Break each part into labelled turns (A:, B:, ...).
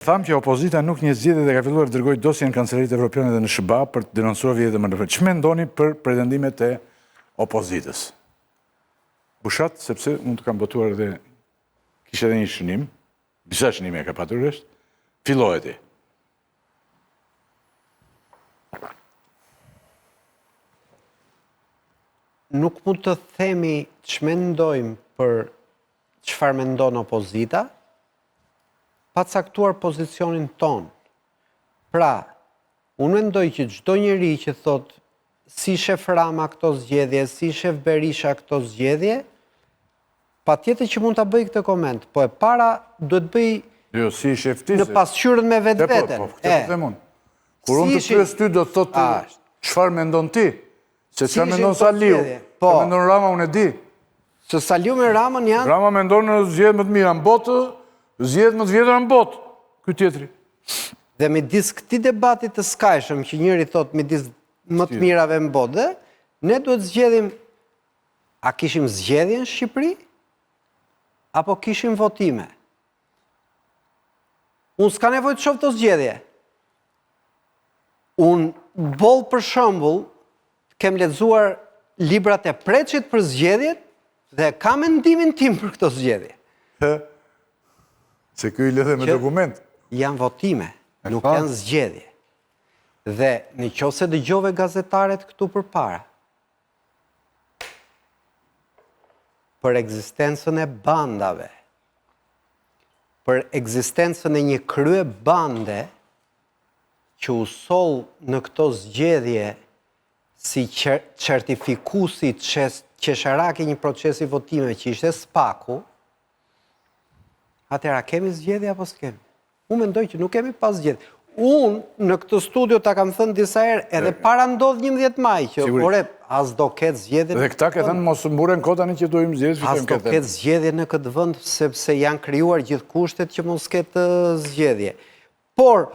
A: Tham që opozita nuk një zgjidhje dhe ka filluar të dërgojë dosjen Kancelarisë Evropiane dhe në SBA për të denoncuar vjedhje më ndërkohë. Ç'më mendoni për pretendimet e opozitës? Bushat, sepse mund të kam botuar edhe kishte edhe një shënim, disa shënime ka patur është, filloheti.
B: Nuk mund të themi ç'mendojmë për çfarë mendon opozita, pa caktuar pozicionin ton. Pra, unë mendoj që çdo njeri që thot si shef Rama këto zgjedhje, si shef Berisha këto zgjedhje, patjetër që mund ta bëj këtë koment, po e para duhet bëj
A: Jo, si sheftisë.
B: në pasqyrën me vetveten.
A: Po, këtë po them unë. Kur unë të pyes ty do të thotë çfarë mendon ti? Se çfarë mendon Saliu? Çfarë mendon Rama unë e di.
B: Se Saliu me Ramën janë...
A: Rama mendon në zgjedhje më të mira në botë, zgjedhje më të vjetra në botë. Ky tjetri.
B: Dhe midis këtij debati të skajshëm që njëri thot midis më të mirave në botë, ne duhet zgjedhim a kishim zgjedhje në Shqipëri apo kishim votime. Unë s'ka nevojë të shoh të zgjedhje. Unë boll për shembull kem lexuar librat e Preçit për zgjedhjet dhe kam mendimin tim për këto zgjedhje.
A: Se ky i lidhe me dokument.
B: Janë votime, nuk janë zgjedhje. Dhe nëse dëgjove gazetaret këtu përpara për ekzistencën e bandave, për ekzistencën e një krye bande që u soll në këto zgjedhje si certifikusi qesharaki një procesi votime që ishte SPAK-u, atëra kemi zgjedhje apo s'kemi? Unë mendoj që nuk kemi pas zgjedhje. Unë në këtë studio ta kam thënë disa herë edhe para ndodh 11 maj që ore as do ketë zgjedhje.
A: Dhe këta ke thënë mos mburen kota në që duhim zgjedhje.
B: As do ketë zgjedhje në këtë vend sepse janë krijuar gjithë kushtet që mos ketë zgjedhje. Por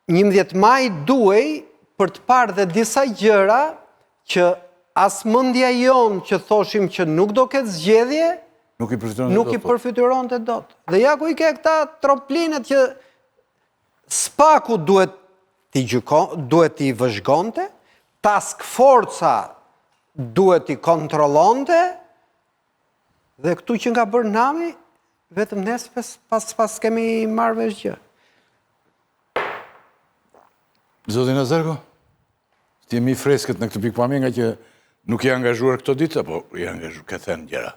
B: 11 maj duhej për të parë dhe disa gjëra që as mendja jon që thoshim që nuk do ketë zgjedhje nuk i përfituronte dot. Dhe ja ku i ke këta troplinet që SPAK-u duhet t'i vëzhgonte, task forca duhet t'i kontrollonte, dhe këtu që nga bërë nami, vetëm nesë pas kemi marrë vesh gjë.
A: Zotin Azarko, ti jemi freskët në këtë pikpamje nga që nuk i angazhuar këto ditë, apo i angazhuar këtë thënë gjëra?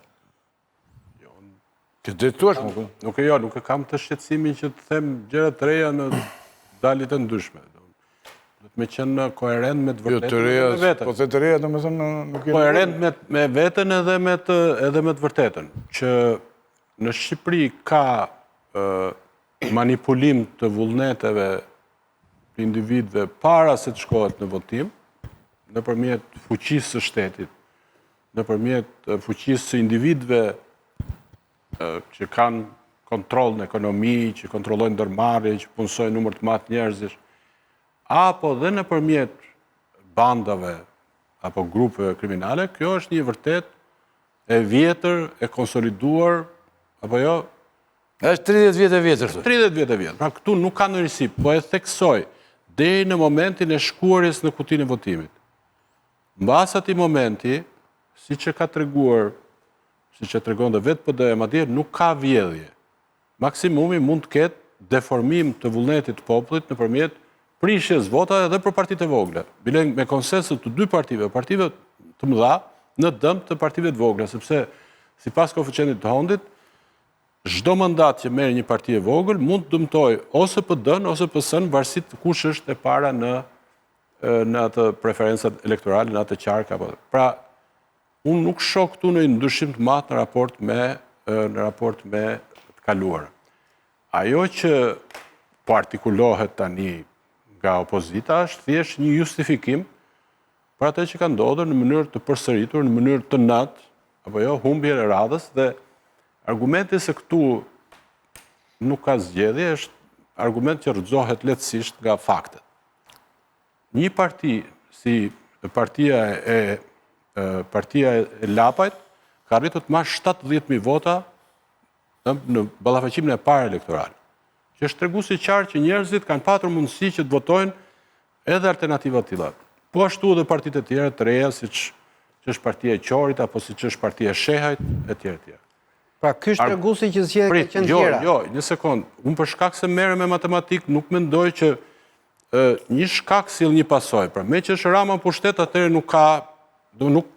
A: Që drejtuash më?
C: Nuk e kam të shqetësimin që të them gjëra të reja në dalit të ndryshme. Do të me qenë koherent me të vërtetën dhe me vetën.
A: Po të reja do me thënë nuk e...
C: Koherent me vetën edhe me të vërtetën. Që në Shqipëri ka manipulim të vullneteve të individëve para se të shkohet në votim, nëpërmjet fuqisë së shtetit, nëpërmjet fuqisë së individëve që kanë kontrol në ekonomi, që kontrollojnë ndërmarrje, që punësojnë numër të madh njerëzish, apo dhe nëpërmjet bandave apo grupeve kriminale, kjo është një vërtet e vjetër, e konsoliduar, apo jo?
A: Është 30 vjetë e vjetër.
C: 30 vjetë e vjetër. Pra këtu nuk ka në risi, po e theksoj deri në momentin e shkuarjes në kutinë e votimit. Mbas atij momenti, siç e ka treguar, siç e tregon dhe vetë PD-ja, madje nuk ka vjedhje. Maksimumi mund të ketë deformim të vullnetit të popullit nëpërmjet prishjes votave edhe për partitë e vogla. Bile me konsensus të dy partive të mëdha në dëm të partive të vogla, sepse sipas koeficientit të Hondit, çdo mandat që merr një parti e vogël mund të dëmtojë ose PD-n ose PS-n varësisht kush është e para në atë preferencat elektorale, në atë qark apo. Pra, unë nuk shoh këtu në ndryshim të madh në raport me të kaluar. Ajo që po artikulohet tani nga opozita është thjesht një justifikim për atë që ka ndodhur në mënyrë të përsëritur, në mënyrë të natë, apo jo, humbje e radhës, dhe argumenti se këtu nuk ka zgjedhje është argument që rrëzohet lehtësisht nga faktet. Një parti si partia e Lapajt ka arritur të marrë 70.000 vota në ballafaqimin e parë elektoral, që është treguesi qartë që njerëzit kanë patur mundësi që të votojnë edhe alternativa të tilla. Po ashtu edhe partitë e tjera të reja, siç është Partia e Qorit apo siç është Partia e Shehajt etj.
B: Pra ky është treguesi që zgjedhjet kanë qenë tjera.
C: Jo, një sekond. Unë për shkak se merrem me matematikë nuk mendoj që një shkak sill një pasojë. Pra me që është Rama në pushtet, atëherë nuk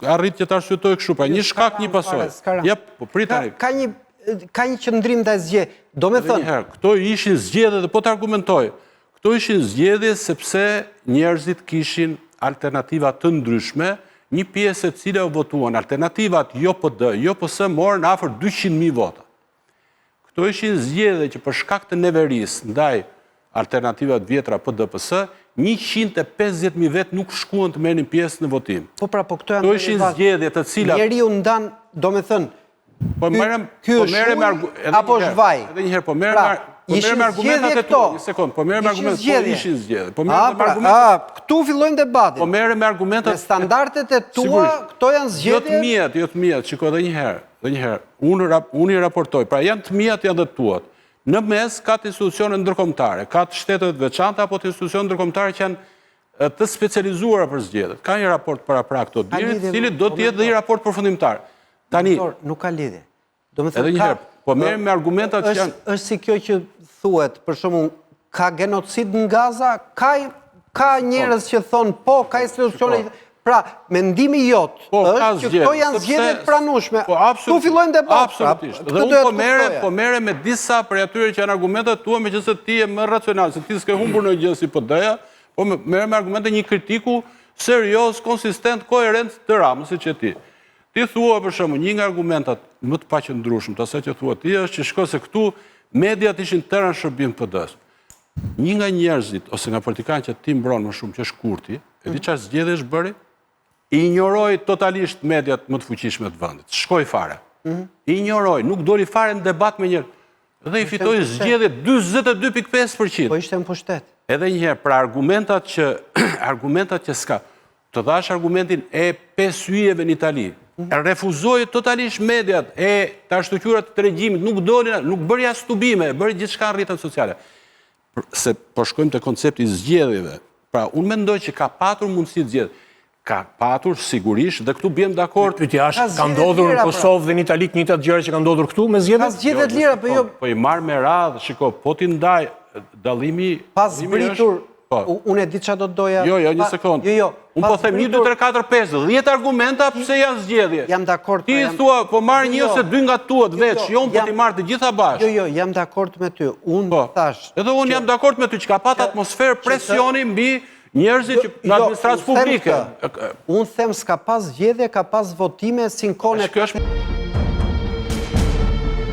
C: arrit që ta arsyetoj kështu. Pra një shkak një pasojë. Ja, po prit tani.
B: Ka një qëndrim ndaj zgjedhjeve. Do me thënë,
C: këto ishin zgjedhje dhe po të argumentoj. Këto ishin zgjedhje sepse njerëzit kishin alternativa të ndryshme, një pjesë e cila u votuan. Alternativat jo PD, jo PS morën afër 200.000 vota. Këto ishin zgjedhje që për shkak të neverisë ndaj alternativat vjetra PD-PS, 150.000 vetë nuk shkuan të merrnin pjesë në votim.
B: Po pra, po këto
C: janë ishin zgjedhje të cilat
B: njeriu ndan, do me thënë,
C: po merrem
B: apo zhvaj.
C: Edhe një herë, po merrem argumentat e tua. Një sekond, po merrem argumentat, po ishin zgjedhje. Po merrem argumentat.
B: Këtu fillojmë debatin.
C: Po merrem me argumentat.
B: Me standardet e tua, këto janë zgjedhje.
C: Jo të mijat, shikoj edhe një herë. Unë I raportoj. Pra janë të mijat, janë dhe të tuat. Në mes ka të institucione ndërkombëtare, ka të shtetet veçanta apo të institucione ndërkombëtare që janë të specializuara për zgjedhjet. Ka një raport para këto dy, I cili do të jetë dhe një raport përfundimtar. Tani,
B: nuk ka lidhje.
C: Edhe një herë, po merrem me argumentat që janë.
B: Është si kjo që thuhet, për shembull, ka genocid në Gaza, ka njerëz që thonë po, ka institucione. Pra, mendimi jot është që këto janë zgjedhje të pranueshme. Tu fillojmë debat.
C: Absolutisht. Dhe unë po merrem me disa prej atyre që janë argumentat tua, megjithëse ti je më racional, se ti s'ke humbur në gjë si PD-ja, po merrem me argumente një kritiku serioz, konsistent, koherent të Ramës, siç e ti. Ti thua për shembull, një nga argumentat më të paqëndrueshëm të asaj që thua ti është që shkoj se këtu mediat ishin tëra në shërbim të PD-s. Një nga njerëzit ose nga politikanët që ti mbron më shumë, që është Kurti, e di çfarë zgjedhje është bëri? I ignoroi totalisht mediat më të fuqishme të vendit. Shkoi fare. I ignoroi, nuk doli fare në debat me njerëz. Dhe I fitoi zgjedhje 42.5%.
B: Po ishte në pushtet.
C: Edhe një herë, pra argumentat që s'ka, të dhash argumentin e 5 yjeve në Itali, refuzoi totalisht mediat e të ashtuqurat të regjimit, nuk dolin, nuk bëri as tubime, bëri gjithçka në rrjetet sociale. Se po shkojmë te koncepti I zgjedhjeve. Pra, unë mendoj që ka patur mundësi të zgjedhje. Ka patur sigurisht dhe këtu bjem dakord.
D: Pyetja është, ka ndodhur në Kosovë dhe në Itali njëjtat gjëra që kanë ndodhur këtu me zgjedhje?
B: Ka zgjedhje të lira, po jo.
C: Po I marr me radhë, shiko, po ti ndaj dallimi
B: pas zbritur. Unë e di çfarë do të doja.
C: Jo, një sekond. Unë po them 1 2 3 4 5, 10 argumenta pse janë zgjedhje.
B: Jam dakord.
C: Ti thua, po marr një ose dy nga tuat veç, jo unë po ti marr të gjitha bashkë.
B: Jo, jam dakord me ty. Unë thash.
C: Edhe unë jam dakord me ty që ka pat atmosferë presioni mbi njerëzit që në administratës publike.
B: Unë them s'ka pas zgjedhje, ka pas votime sinkone.